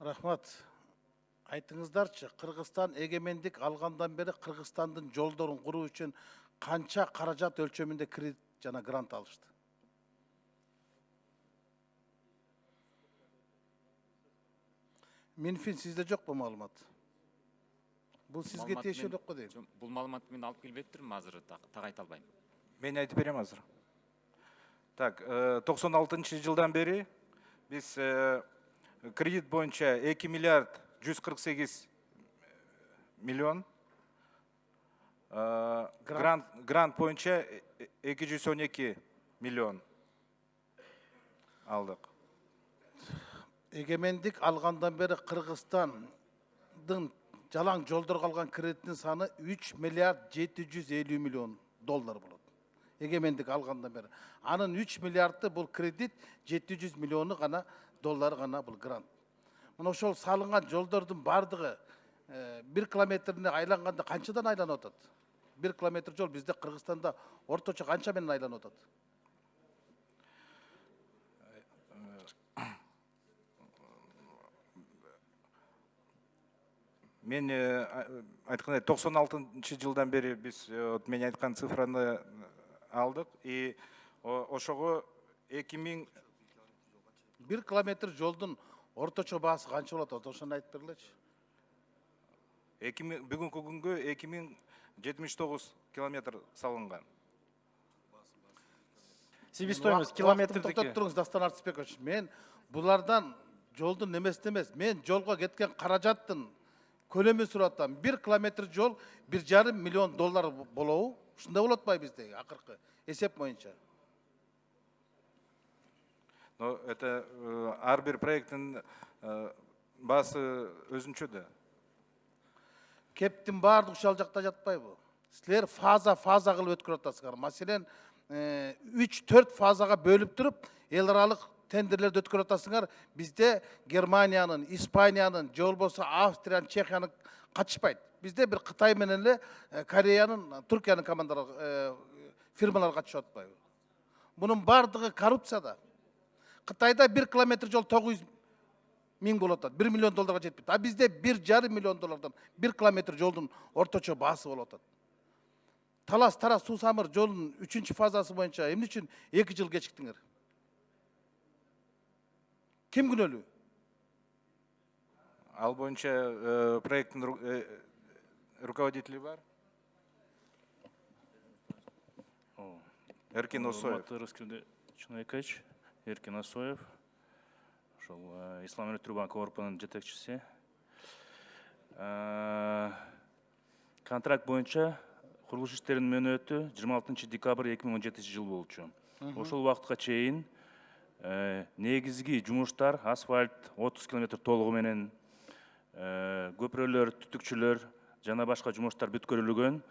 Рахмат. Айтыңыздарчы, Кыргызстан эгемендик алгандан бери Кыргызстандын жолдорун куруу үчүн канча каражат өлчөмүндө кредит жана грант алышты? Минфин сизде жок бу маалымат? Бул сизге тиешелүү го дейм. Бул маалыматты мен алып келбептирмин, азыр так айта албайм. Мен айтып берем азыр. Так, 96 жылдан бери биз кредит боюнча 2 миллиард 148 миллион, грант боюнча 212 миллион алдык. Эгемендик алгандан бери Кыргызстандын жалаң жолдорго алган кредиттин саны 3 миллиард 750 миллион доллар болот. Эгемендик алгандан бери. Анын 3 миллиардты бул кредит, 700 миллиону гана доллары гана бул грант. Мына ошол салынган жолдордун бардыгы 1 километрине айланганда канчадан айланып атат? 1 километр жол бизде Кыргызстанда орточо канча менен айланып атат? Мен айткандай 96 жылдан бери биз мен айткан цифраны алдык и ошого 2000 1 километр жолдун орточо баасы канча болот? Ошону айтып бергилечи. бүгүнкү күнгө 2079 километр салынган. Себестоимость километрдики. Токтоп туруңуз, Дастан Артысбекович. Мен булардан жолдун немесин эмес, мен жолго кеткен каражаттын көлөмүн сурап атам. 1 километр жол 1,5 миллион доллар болобу? Ушундай болот атпайбы бизде акыркы эсеп боюнча? Но это ар бир проекттин баасы өзүнчө да. Кептин баардыгы ушул жакта жатпайбы? Силер фаза кылып өткөрүп атасыңар. Маселен, 3-4 фазага бөлүп туруп, эл аралык тендерлерди өткөрүп атасыңар. Бизде Германиянын, Испаниянын, же болбосо Австриянын, Чехиянын катышпайт. Бизде бир Кытай менен эле Кореянын, Түркиянын командалары, фирмалар катышып атпайбы? Мунун бардыгы коррупцияда. Кытайда 1 километр жол 900 миң болот атат, 1 миллион долларга жетпейт. А бизде 1,5 миллион доллардан 1 километр жолдун орточо баасы болот атат. Талас-Тарас суу самыр жолунун 3-чү фазасы боюнча эмне үчүн 2 жыл кечиктиңер? Ким күнөөлүү? Ал боюнча проекттин руководители бар. Эркин Осоев. Чинайкач, Эркин Осоев. Ошол Ислам Өнөктүрүү банкы корпунун жетекчиси. Контракт боюнча курулуш иштеринин мөөнөтү 26 декабрь 2017 жыл болчу. Ошол убакытка чейин негизги жумуштар асфальт 30 км толугу менен, көпүрөлөр, түтүкчүлөр жана башка жумуштар бүткөрүлгөн.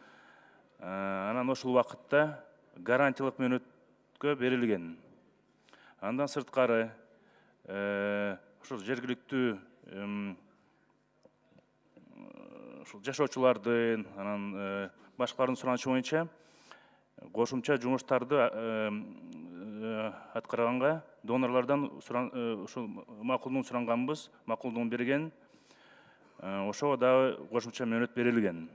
Анан ошол убакытта гарантиялык мөөнөткө берилген. Андан сырткары ошол жергиликтүү жашоочулардын, анан башкалардын суранычы боюнча кошумча жумуштарды аткарганга донорлордон ушул макулдугун суранганбыз, макулдугун берген. Ошого дагы кошумча мөөнөт берилген.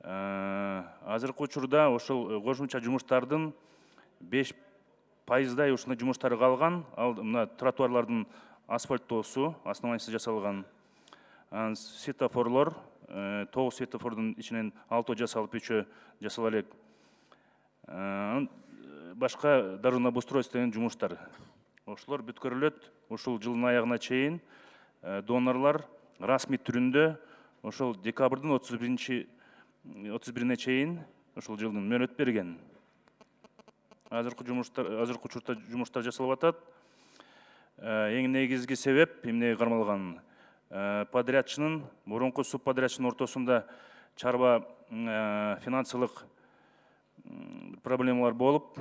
Азыркы учурда ошол кошумча жумуштардын 5% ушундай жумуштары калган. Ал мына тротуарлардын асфальттоосу основаниясы жасалган. Светофорлор, 9 светофордун ичинен 6 жасалып, 3 жасала элек. Башка дорожный обустройство деген жумуштар. Ошолор бүткөрүлөт. Ушул жылдын аягына чейин донорлор расмий түрүндө ошол декабрдын 31-ине чейин ошол жылдын мөөнөт берген. Азыркы учурда жумуштар жасалып атат. Эң негизги себеп эмнеге кармалган? Подрядчынын, мурунку субподрядчынын ортосунда чарба финансылык проблемалар болуп,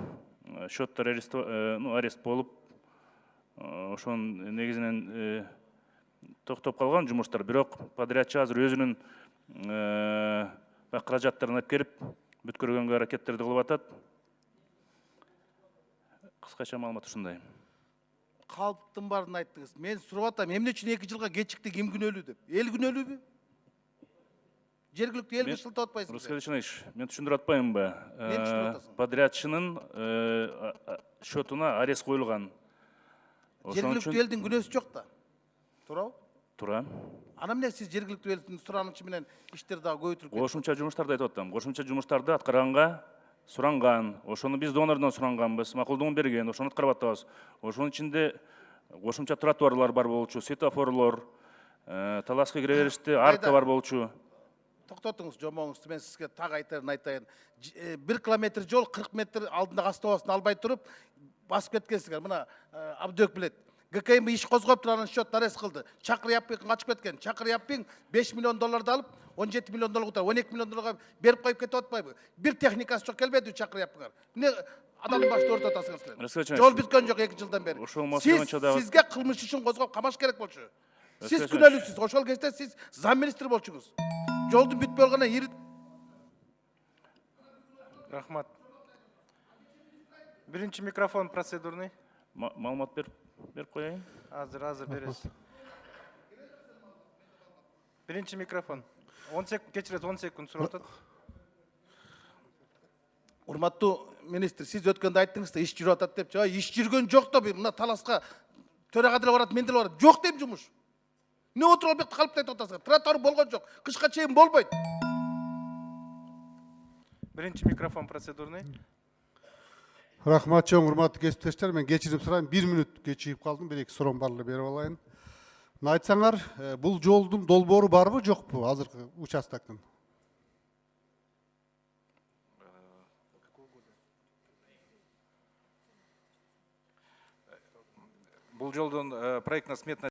счеттор арест болуп, ошонун негизинен токтоп калган жумуштар. Бирок подрядчы азыр өзүнүн каражаттарын алып келип бүткөргөнгө аракеттерди кылып атат. Кыскача маалымат ушундай. калптын баарын айттыңыз. Мен сурап атам, эмне үчүн 2 жылга кечикти, ким күнөөлүү деп. Эл күнөөлүүбү? Жергиликтүү элге шылтап атпайсыңбы? Руслан Ильич, мен түшүндүрүп атпаймынбы? Эмне түшүндүрүп атасың? Подрядчынын счетуна арест коюлган. Ошон Жергиликтүү үчүн элдин күнөөсү жок да. Туурабы? туура. Ана эмне сиз жергиликтүү элдин суранычы менен иштерди дагы көбөйтүрүп кетип? Кошумча жумуштарды айтып атам. Кошумча жумуштарды аткарганга суранган. Ошону биз донордон суранганбыз, макулдугун берген. Ошону аткарып атабыз. Ошонун ичинде кошумча тротуарлар бар болчу, светофорлор, таласка кире бериште арка бар болчу. Токтотуңуз жомоңузду, мен сизге так айтайын. 1 километр жол 40 метр алдындагы автобустун албай туруп басып кеткенсиңер. Мына Абдөк билет. ГКМ иш козгоп туруп анын счетун арест кылды. Чакыр Яппин качып кеткен. Чакыр Яппин $5 миллион алып, 17 миллион долларга, 12 миллион долларга берип коюп кетип атпайбы? Бир техникасы жок келбеди Чакыр Яппинга. Эмне адамдын башын өртөп атасыңар силер? Жол бүткөн жок 2 жылдан бери. Сизге кылмыш ишин козгоп камаш керек болчу. Сиз күнөөлүүсүз. Ошол кезде сиз зам министр болчуңуз. Жолдун бүтпөй калганына Рахмат. Биринчи микрофон процедурный. Маалымат берип коеюн. Азыр бересиз. Биринчи микрофон. 10 секунд кечирет, 10 секунд сурап атат. Урматтуу министр, сиз өткөндө айттыңыз да иш жүрүп атат деп. Иш жүргөн жок да, мына таласка төрага деле барат, мен деле барат. Жок дейм жумуш. Не отуруп бекте калып айтып атасыңар? Тротуар болгон жок. Кышка чейин болбойт. Биринчи микрофон процедурный. Рахмат, чоң урматтуу кесиптештер, мен кечирим сурайм, 1 минут кечигип калдым, бир-эки суроом бар эле берип алайын. Айтсаңар, бул жолдун долбоору барбы, жокпу азыркы участоктун? Бул жолдун проектно сметный